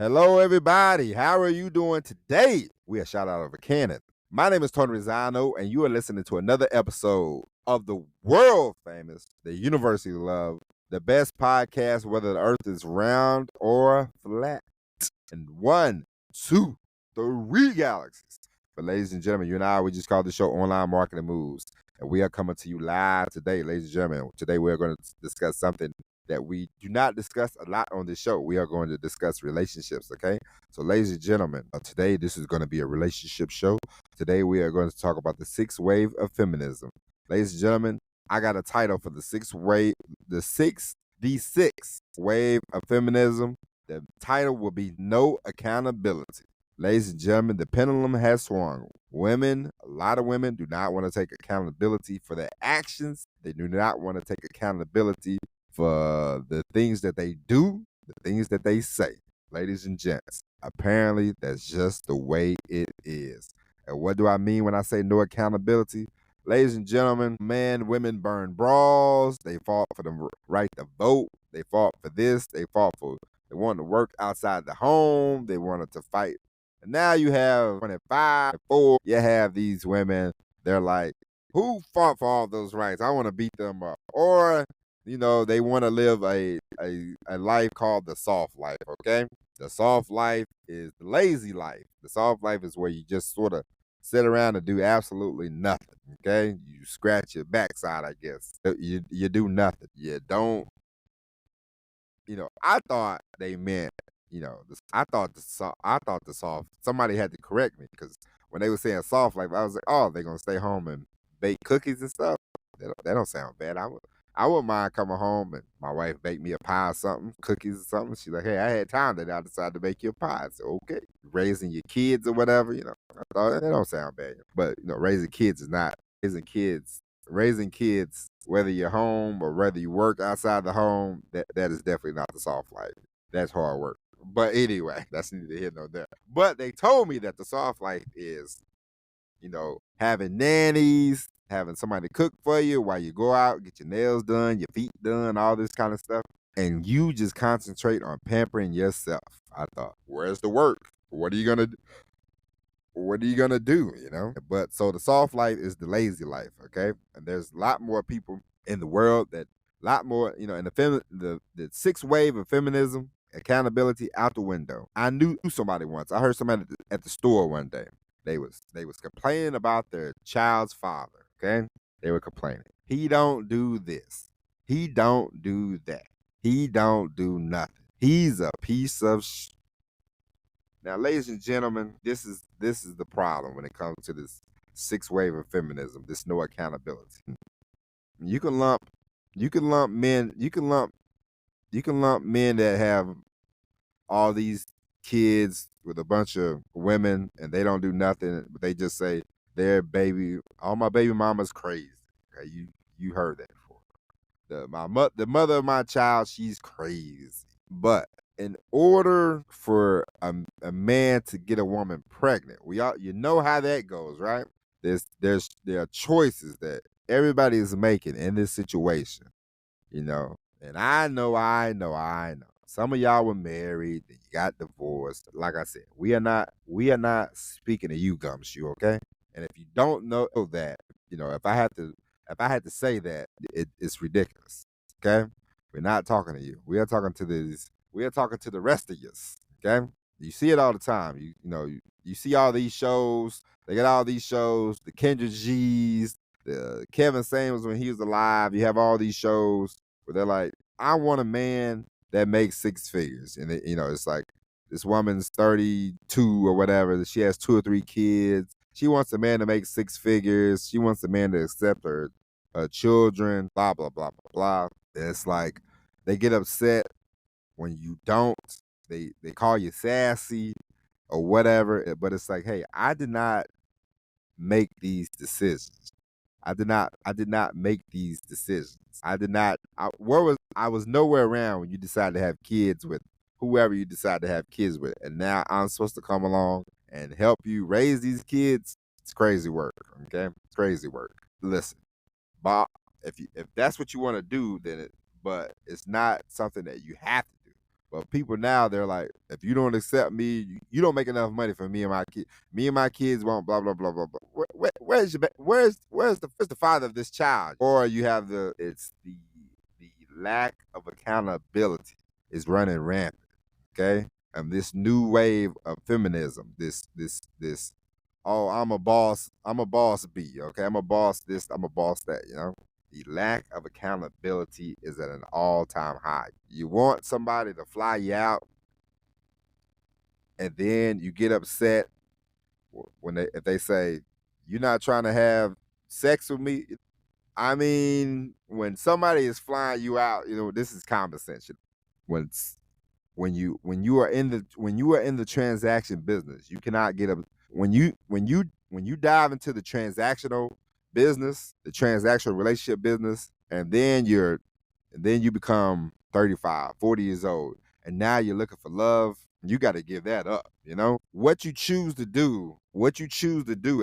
Hello, everybody. How are you doing today? We are shout out of a cannon. My name is Tony Rizzano, and you are listening to another episode of the world famous, the University Love, the best podcast, whether the earth is round or flat. And one, two, three galaxies. But ladies and gentlemen, you and I, we just call the show Online Marketing Moves. And we are coming to you live today, ladies and gentlemen. Today we're going to discuss something that we do not discuss a lot on this show. We are going to discuss relationships, okay? So, ladies and gentlemen, today this is going to be a relationship show. Today we are going to talk about the sixth wave of feminism. Ladies and gentlemen, I got a title for the sixth wave of feminism. The title will be No Accountability. Ladies and gentlemen, the pendulum has swung. A lot of women do not want to take accountability for their actions. They do not want to take accountability for the things that they do, the things that they say. Ladies and gents, apparently that's just the way it is. And what do I mean when I say no accountability? Ladies and gentlemen, women burn bras. They fought for the right to vote. They fought for this. They wanted to work outside the home. They wanted to fight. And now you have 25, 4, you have these women. They're like, who fought for all those rights? I want to beat them up. Or, they want to live a life called the soft life, okay? The soft life is the lazy life. The soft life is where you just sort of sit around and do absolutely nothing, okay? You scratch your backside, I guess. You do nothing. You don't, I thought they meant, I thought the soft, somebody had to correct me because when they were saying soft life, I was like, oh, they're going to stay home and bake cookies and stuff. That don't sound bad. I wouldn't mind coming home and my wife baked me a pie or something, cookies or something. She's like, hey, I had time today. I decided to make you a pie. I said, okay. Raising your kids or whatever, I thought that don't sound bad. But, raising kids is not raising kids, whether you're home or whether you work outside the home, that is definitely not the soft life. That's hard work. But anyway, that's neither here nor there. But they told me that the soft life is, having nannies, having somebody cook for you while you go out, get your nails done, your feet done, all this kind of stuff. And you just concentrate on pampering yourself. I thought, where's the work? What are you going to do? What are you gonna do? But so the soft life is the lazy life, okay? And there's a lot more people in the world a lot more, in the sixth wave of feminism, accountability out the window. I knew somebody once. I heard somebody at the store one day. They was complaining about their child's father, okay? They were complaining. He don't do this. He don't do that. He don't do nothing. He's a piece of Now, ladies and gentlemen, this is the problem when it comes to this sixth wave of feminism. This no accountability. You can lump men. You can lump men that have all these kids with a bunch of women and they don't do nothing, but they just say all my baby mama's crazy. Okay, you heard that before. The mother of my child, she's crazy. But in order for a man to get a woman pregnant, you know how that goes, right? There are choices that everybody is making in this situation, And I know. Some of y'all were married, then you got divorced. Like I said, we are not speaking to you, Gumshoe, okay? And if you don't know that, if I had to say that, it's ridiculous. Okay? We're not talking to you. We are talking to the rest of us. Okay? You see it all the time. You see all these shows. They got all these shows, the Kendra G's, the Kevin Samuels when he was alive. You have all these shows where they're like, I want a man that makes six figures. And it's like this woman's 32 or whatever. She has 2 or 3 kids. She wants a man to make six figures. She wants a man to accept her children, blah, blah, blah, blah, blah. It's like they get upset when you don't. They call you sassy or whatever. But it's like, hey, I did not make these decisions. I did not make these decisions. I was nowhere around when you decided to have kids with whoever you decide to have kids with. And now I'm supposed to come along and help you raise these kids. It's crazy work, okay? It's crazy work. Listen, Bob, if that's what you want to do, but it's not something that you have to do. But people now, they're like, if you don't accept me, you don't make enough money for me and my kid. Me and my kids won't blah blah blah blah blah. Where's your where's the father of this child? Or you have the lack of accountability is running rampant. Okay, and this new wave of feminism, this oh, I'm a boss B, okay? I'm a boss this, I'm a boss that, you know? The lack of accountability is at an all-time high. You want somebody to fly you out, and then you get upset when if they say, "You're not trying to have sex with me." I mean, when somebody is flying you out, you know, this is common sense. When when you are in the transaction business, you cannot get up when you dive into the transactional business, the transactional relationship business, and then you become 35, 40 years old, and now you're looking for love, you got to give that up, you know? What you choose to do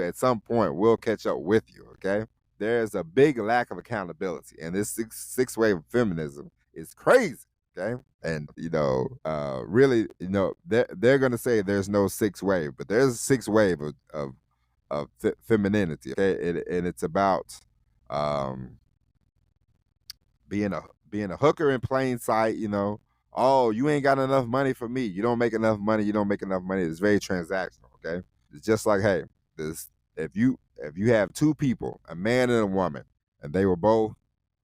at some point will catch up with you, okay? There's a big lack of accountability, and this six wave of feminism is crazy, okay? And really, they're gonna say there's no sixth wave, but there's a sixth wave of femininity, okay? And it's about um, being a hooker in plain sight. You know, oh, you ain't got enough money for me. You don't make enough money. You don't make enough money. It's very transactional. Okay, it's just like, hey, this if you have two people, a man and a woman, and they were both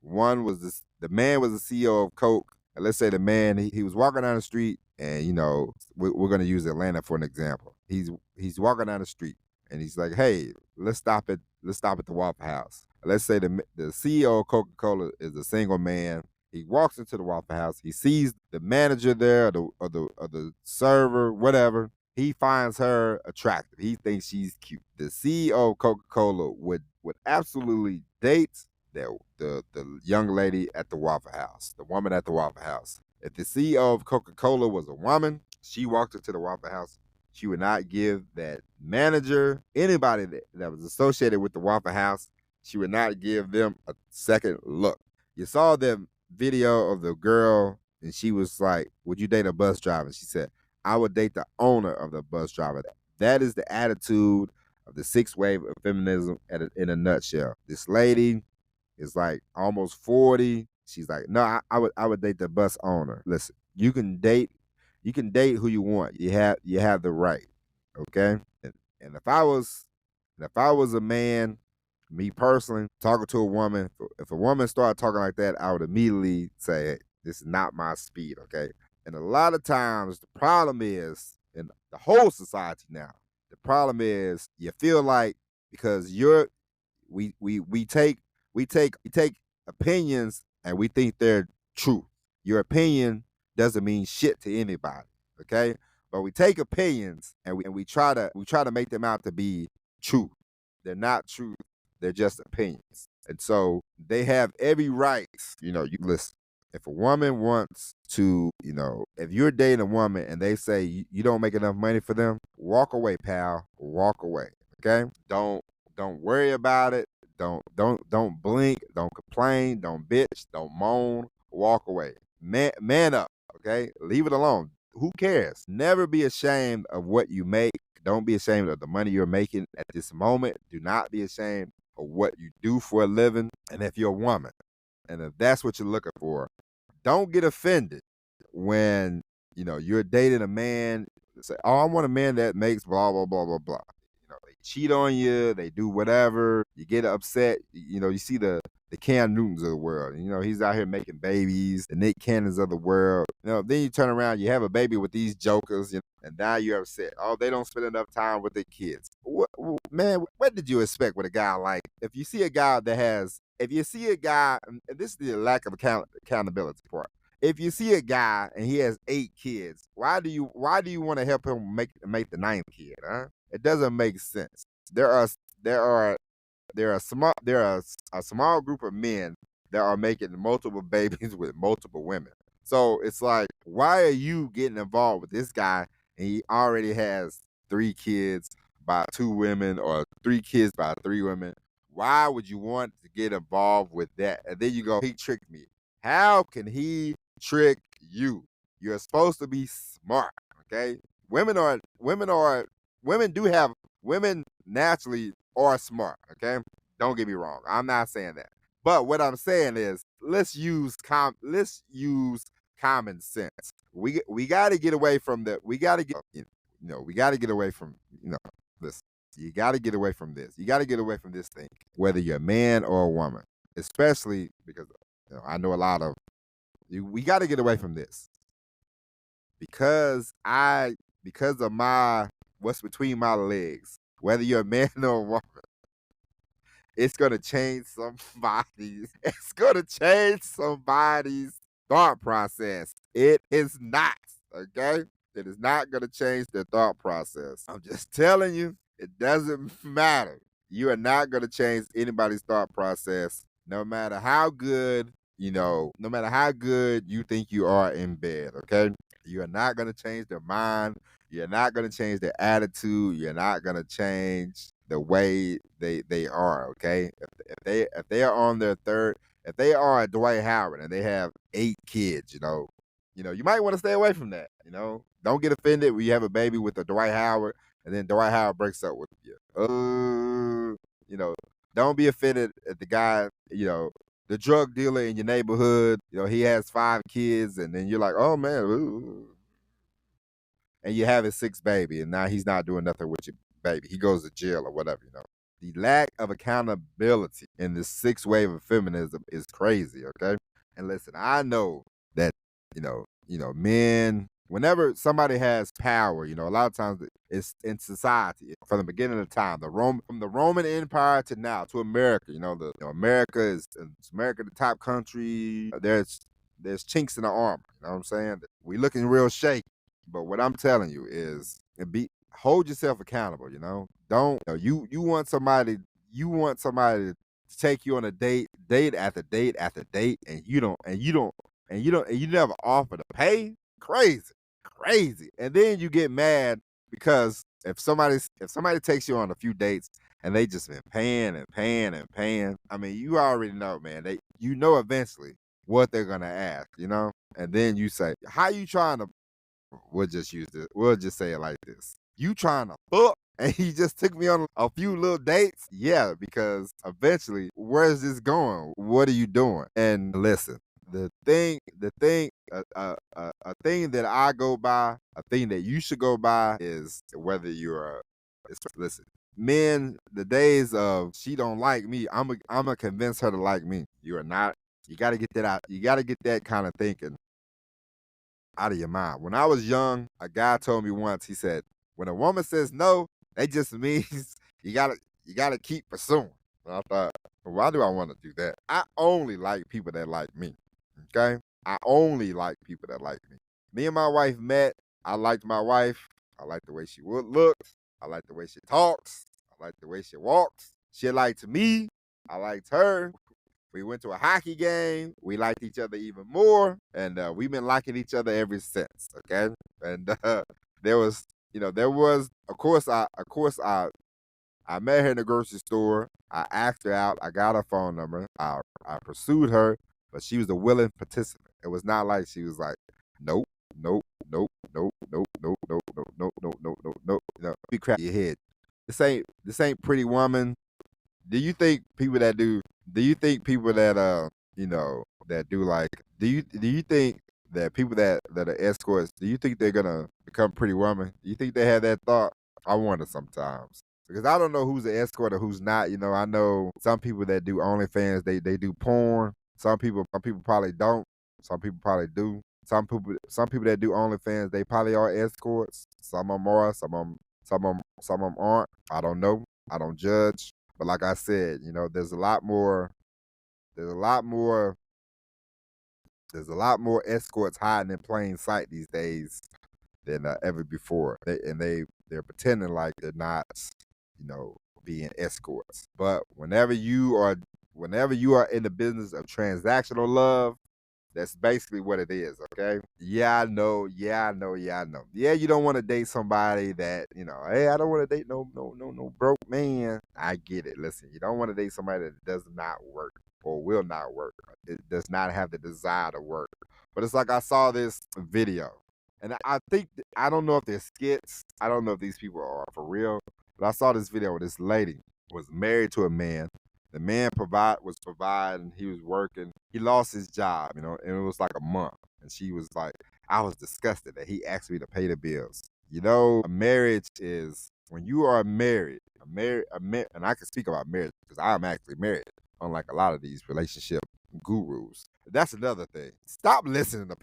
the man was the CEO of Coke, and let's say the man he was walking down the street, and we're going to use Atlanta for an example. He's walking down the street, and he's like, hey, let's stop at the Waffle House. Let's say the CEO of Coca-Cola is a single man. He walks into the Waffle House. He sees the manager there, or the server, whatever. He finds her attractive. He thinks she's cute. The CEO of Coca-Cola would absolutely date the young lady at the Waffle House, the woman at the Waffle House. If the CEO of Coca-Cola was a woman, she walked into the Waffle House, she would not give that manager, anybody that was associated with the Waffle House, she would not give them a second look. You saw the video of the girl, and she was like, would you date a bus driver? And she said, I would date the owner of the bus driver. That is the attitude of the sixth wave of feminism in a nutshell. This lady is like almost 40. She's like, no, I would date the bus owner. Listen, you can date who you want. You have the right. Okay? And if I was a man, me personally, talking to a woman, if a woman started talking like that, I would immediately say, hey, this is not my speed, okay? And a lot of times the problem is in the whole society now, the problem is you feel like because we take opinions and we think they're true. Your opinion doesn't mean shit to anybody, okay? But we take opinions and we try to make them out to be true. They're not true. They're just opinions. And so they have every right, you listen. If a woman wants to, if you're dating a woman and they say you don't make enough money for them, walk away, pal. Walk away. Okay? Don't worry about it. Don't blink. Don't complain. Don't bitch. Don't moan. Walk away. Man up. Okay? Leave it alone. Who cares? Never be ashamed of what you make. Don't be ashamed of the money you're making at this moment. Do not be ashamed of what you do for a living. And if you're a woman, and if that's what you're looking for, don't get offended when you're dating a man. Say, "Oh, I want a man that makes blah blah blah blah blah." They cheat on you. They do whatever. You get upset. You see the Cam Newtons of the world. He's out here making babies. The Nick Cannons of the world. Then you turn around. You have a baby with these jokers. And now you're upset. Oh, they don't spend enough time with their kids. Man, what did you expect with a guy like? If you see a guy, and this is the lack of accountability part. If you see a guy and he has 8 kids, why do you want to help him make the ninth kid? Huh? It doesn't make sense. There are a small group of men that are making multiple babies with multiple women. So it's like, why are you getting involved with this guy and he already has 3 kids by 2 women or 3 kids by 3 women? Why would you want to get involved with that? And then you go, he tricked me. How can he trick you? You're supposed to be smart. Okay. Women naturally are smart. Okay. Don't get me wrong. I'm not saying that. But what I'm saying is let's use common sense. We got to get away from the we got to get we got to get away from this. You got to get away from this. You got to get away from this thing, whether you're a man or a woman, especially because I know a lot of we got to get away from this because of my what's between my legs. Whether you're a man or a woman, it's gonna change somebody's. It's gonna change somebody's thought process. It is not okay. It is not gonna change their thought process. I'm just telling you, it doesn't matter. You are not gonna change anybody's thought process, no matter how good no matter how good you think you are in bed. Okay, you are not gonna change their mind. You're not gonna change their attitude. You're not gonna change the way they are. Okay, if they are on their third, if they are a Dwight Howard and they have 8 kids, you might want to stay away from that. Don't get offended when you have a baby with a Dwight Howard and then Dwight Howard breaks up with you. Don't be offended at the guy. The drug dealer in your neighborhood. He has 5 kids, and then you're like, oh man, ooh, and you have his 6th baby, and now he's not doing nothing with your baby. He goes to jail or whatever. The lack of accountability in this 6th wave of feminism is crazy, okay? And listen, I know that, men, whenever somebody has power, a lot of times it's in society from the beginning of time, from the Roman Empire to now to America. America the top country. There's chinks in the armor. You know what I'm saying? We looking real shaky. But what I'm telling you is hold yourself accountable, Don't you want somebody to take you on a date after date after date, and you never offer to pay? Crazy. Crazy. And then you get mad because if somebody takes you on a few dates and they just been paying and paying and paying, I mean, you already know, man. Eventually what they're gonna ask, And then you say, how you trying to we'll just use this. We'll just say it like this. You trying to fuck and he just took me on a few little dates? Yeah, because eventually, where's this going? What are you doing? And listen, a thing that I go by, a thing that you should go by is whether listen, men, the days of she don't like me, I'm gonna convince her to like me. You are not. You got to get that out. You got to get that kind of thinking out of your mind. When I was young, a guy told me once, he said, when a woman says no, that just means you gotta keep pursuing. And I thought, well, why do I want to do that? I only like people that like me. Okay? I only like people that like me. Me and my wife met. I liked my wife. I liked the way she looked. I liked the way she talks. I liked the way she walks. She liked me. I liked her. We went to a hockey game. We liked each other even more, and we've been liking each other ever since. Okay, and there was, I met her in the grocery store. I asked her out. I got her phone number. I pursued her, but she was a willing participant. It was not like she was like, nope, nope, nope, nope, nope, nope, nope, nope, nope, nope, nope, nope, nope. Be crap your head. This ain't Pretty Woman. Do you think people that do? Do you think people that that do like? Do you think that people that are escorts? Do you think they're gonna become Pretty Woman? Do you think they have that thought? I wonder sometimes because I don't know who's an escort or who's not. I know some people that do OnlyFans. They do porn. Some people probably don't. Some people probably do. Some people that do OnlyFans, they probably are escorts. Some of them are. Some of them aren't. I don't know. I don't judge. But like I said, there's a lot more. There's a lot more. There's a lot more escorts hiding in plain sight these days than ever before. They're pretending like they're not, being escorts. But whenever you are in the business of transactional love, that's basically what it is, okay? Yeah, I know. Yeah, I know. Yeah, I know. Yeah, you don't want to date somebody that, hey, I don't want to date no broke man. I get it. Listen, you don't want to date somebody that does not work. or will not work. It does not have the desire to work. But it's like I saw this video, and I think I don't know if they're skits. I don't know if these people are for real. But I saw this video where this lady was married to a man. The man was providing. He was working. He lost his job, and it was like a month. And she was like, I was disgusted that he asked me to pay the bills. A marriage is when you are married, and I can speak about marriage because I'm actually married, unlike a lot of these relationship gurus. That's another thing. Stop listening to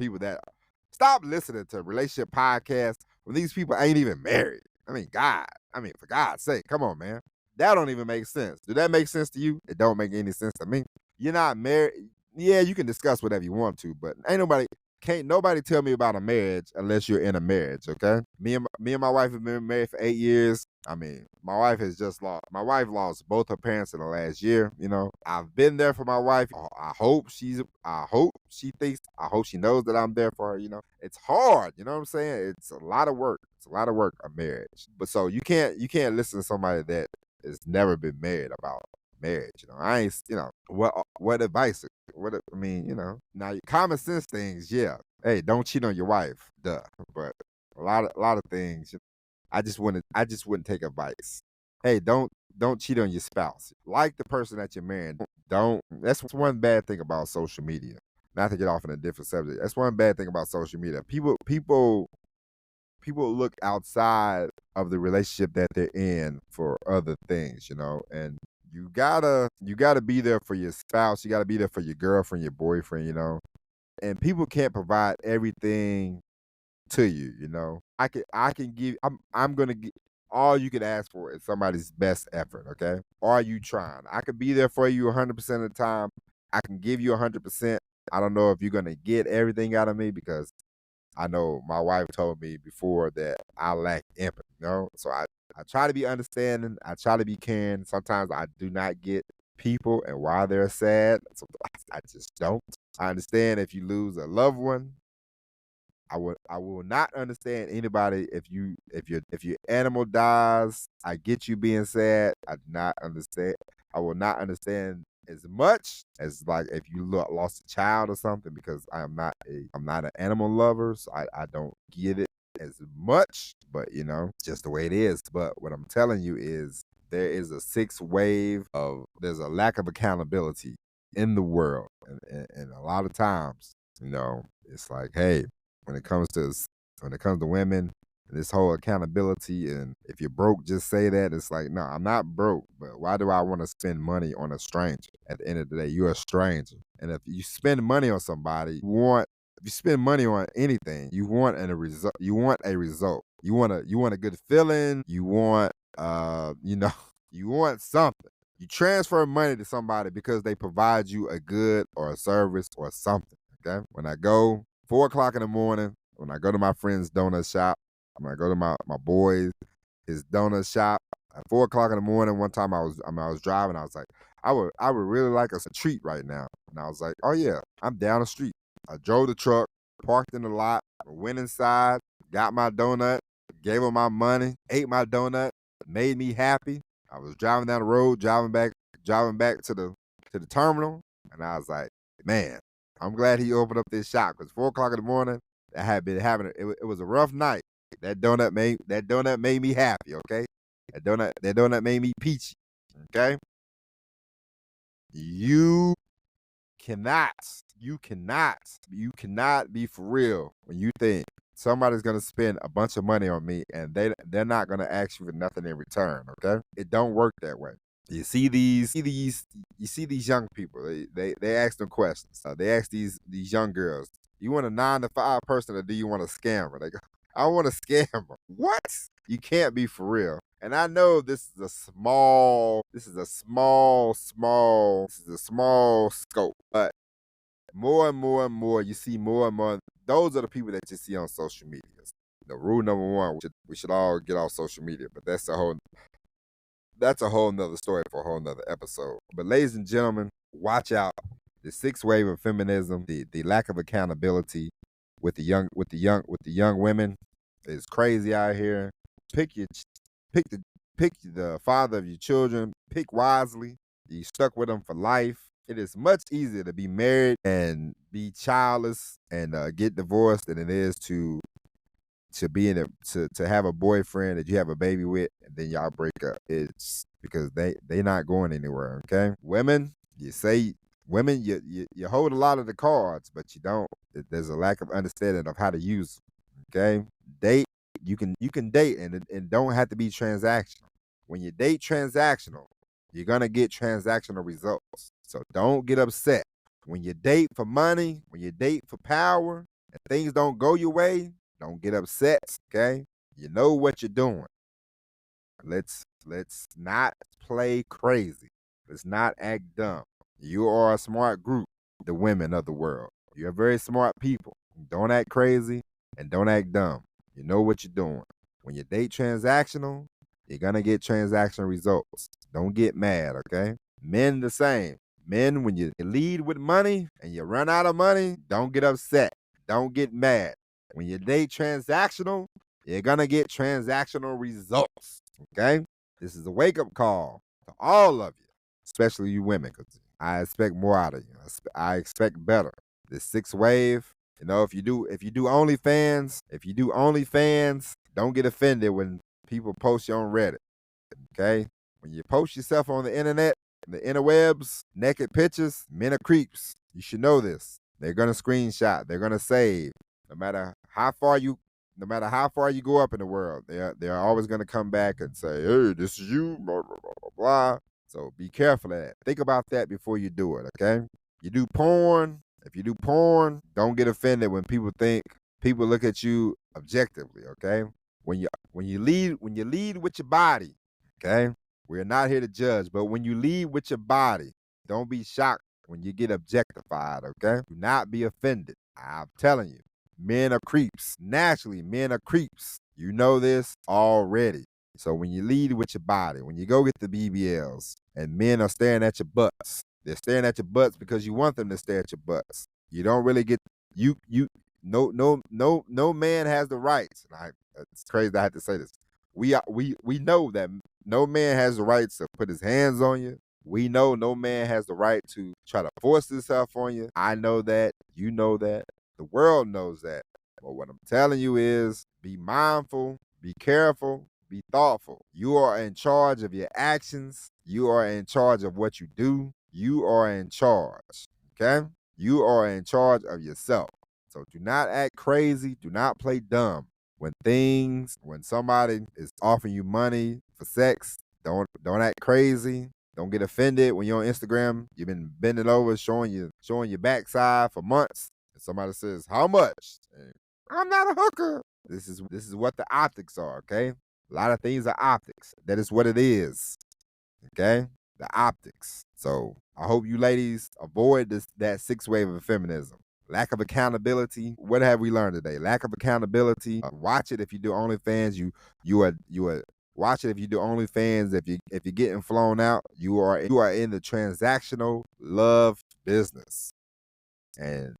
relationship podcasts when these people ain't even married. For God's sake, come on, man. That don't even make sense. Do that make sense to you? It don't make any sense to me. You're not married. Yeah, you can discuss whatever you want to, but can't nobody tell me about a marriage unless you're in a marriage, okay? Me and my wife have been married for 8 years. My wife lost both her parents in the last year. I've been there for my wife. I hope she knows that I'm there for her. It's hard, you know what I'm saying? It's a lot of work. It's a lot of work, a marriage. But so you can't listen to somebody that has never been married about marriage. I ain't, what advice? Now your common sense things, yeah. Hey, don't cheat on your wife, duh. But a lot of things, I just wouldn't take advice. Hey, don't cheat on your spouse. Like the person that you're marrying. Don't. That's one bad thing about social media. Not to get off on a different subject. That's one bad thing about social media. People look outside of the relationship that they're in for other things, and you gotta be there for your spouse. You gotta be there for your girlfriend, your boyfriend. And people can't provide everything to you. I can give. I'm gonna give. All you can ask for is somebody's best effort. Okay, are you trying? I could be there for you 100% of the time. I can give you 100%. I don't know if you're gonna get everything out of me because I know my wife told me before that I lack empathy, So I try to be understanding. I try to be caring. Sometimes I do not get people and why they're sad. Sometimes I just don't. I understand if you lose a loved one. I will not understand anybody if your animal dies. I get you being sad. I do not understand. I will not understand as much as like if you lost a child or something because I'm not an animal lover, so I don't get it as much. But just the way it is. But what I'm telling you is there is a sixth wave of there's a lack of accountability in the world, and a lot of times, it's like, hey, when it comes to women and this whole accountability, and if you're broke, just say that. It's like, no, I'm not broke, but why do I want to spend money on a stranger? At the end of the day, you're a stranger. And if you spend money on somebody, if you spend money on anything, you want a result. You want a result. You want a good feeling. You want you want something. You transfer money to somebody because they provide you a good or a service or something. Okay. When I go 4 o'clock in the morning, when I go to my friend's donut shop, when I go to my boys, his donut shop at 4 o'clock in the morning, one time I was driving, I was like, I would really like us a treat right now. And I was like, oh yeah, I'm down the street. I drove the truck, parked in the lot, went inside, got my donut, gave him my money, ate my donut, made me happy. I was driving down the road, driving back to the terminal, and I was like, man, I'm glad he opened up this shop because 4 o'clock in the morning, I had been having it was a rough night. That donut made me happy. Okay, that donut made me peachy. Okay, you cannot, you cannot be for real when you think somebody's gonna spend a bunch of money on me and they're not gonna ask you for nothing in return. Okay, it don't work that way. You see these young people. They ask them questions. They ask these young girls, "You want a 9 to 5 person, or do you want a scammer?" They go, "I want a scammer." What? You can't be for real. And I know this is a small scope, but more and more and more, you see more and more. Those are the people that you see on social media. The rule number one: we should all get off social media, but that's a whole nother story for a whole nother episode. But ladies and gentlemen, watch out. The sixth wave of feminism, the lack of accountability with the young women is crazy out here. Pick your pick the pick the father of your children. Pick wisely. You stuck with them for life. It is much easier to be married and be childless and get divorced than it is to be in a to have a boyfriend that you have a baby with and then y'all break up. It's because they not going anywhere. Okay, women, you hold a lot of the cards, but you don't. There's a lack of understanding of how to use them. Okay, date you can date and don't have to be transactional. When you date transactional, you're gonna get transactional results. So don't get upset. When you date for money, when you date for power, and things don't go your way, don't get upset. Okay, you know what you're doing. Let's not play crazy. Let's not act dumb. You are a smart group, the women of the world. You're very smart people. Don't act crazy and don't act dumb. You know what you're doing. When you date transactional, you're gonna get transactional results. Don't get mad, okay? Men the same. Men, when you lead with money and you run out of money, don't get upset. Don't get mad. When you date transactional, you're gonna get transactional results. Okay? This is a wake-up call to all of you, especially you women, because I expect more out of you. I expect better. This sixth wave, if you do OnlyFans, don't get offended when people post you on Reddit. Okay? When you post yourself on the internet, the interwebs, naked pictures, men are creeps. You should know this. They're gonna screenshot, they're gonna save. No matter how far you go up in the world, they're always gonna come back and say, hey, this is you, blah, blah, blah, blah, blah. So be careful of that. Think about that before you do it, okay? You do porn. If you do porn, don't get offended when people look at you objectively, okay? When you lead with your body, okay? We're not here to judge, but when you lead with your body, don't be shocked when you get objectified, okay? Do not be offended. I'm telling you, men are creeps. Naturally, men are creeps. You know this already. So when you lead with your body, when you go get the BBLs and men are staring at your butts, they're staring at your butts because you want them to stare at your butts. You don't really get no man has the rights. It's crazy that I have to say this. We know that no man has the right to put his hands on you. We know no man has the right to try to force himself on you. I know that. You know that. The world knows that. But what I'm telling you is be mindful, be careful, be thoughtful. You are in charge of your actions. You are in charge of what you do. You are in charge. Okay? You are in charge of yourself. So do not act crazy. Do not play dumb. When somebody is offering you money for sex, don't act crazy. Don't get offended when you're on Instagram. You've been bending over, showing your backside for months. And somebody says, "How much?" And, I'm not a hooker. This is what the optics are. Okay, a lot of things are optics. That is what it is. Okay, the optics. So I hope you ladies avoid that sixth wave of feminism. Lack of accountability. What have we learned today? Lack of accountability. Watch it if you do OnlyFans. You are watch it if you do OnlyFans. If you're getting flown out, you are in the transactional love business, and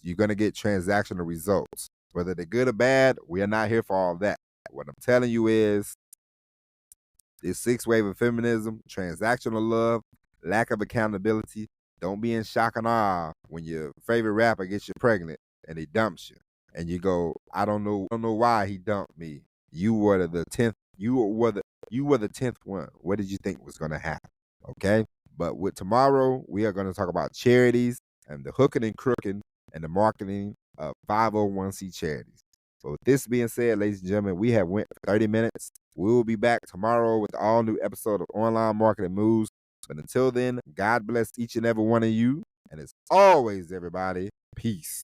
you're gonna get transactional results, whether they're good or bad. We are not here for all that. What I'm telling you is this sixth wave of feminism, transactional love, lack of accountability. Don't be in shock and awe when your favorite rapper gets you pregnant and he dumps you. And you go, I don't know why he dumped me. You were the 10th, you were the 10th one. What did you think was gonna happen? Okay? But with tomorrow, we are gonna talk about charities and the hooking and crooking and the marketing of 501c charities. So with this being said, ladies and gentlemen, we have went 30 minutes. We will be back tomorrow with an all new episode of Online Marketing Moves. But until then, God bless each and every one of you. And as always, everybody, peace.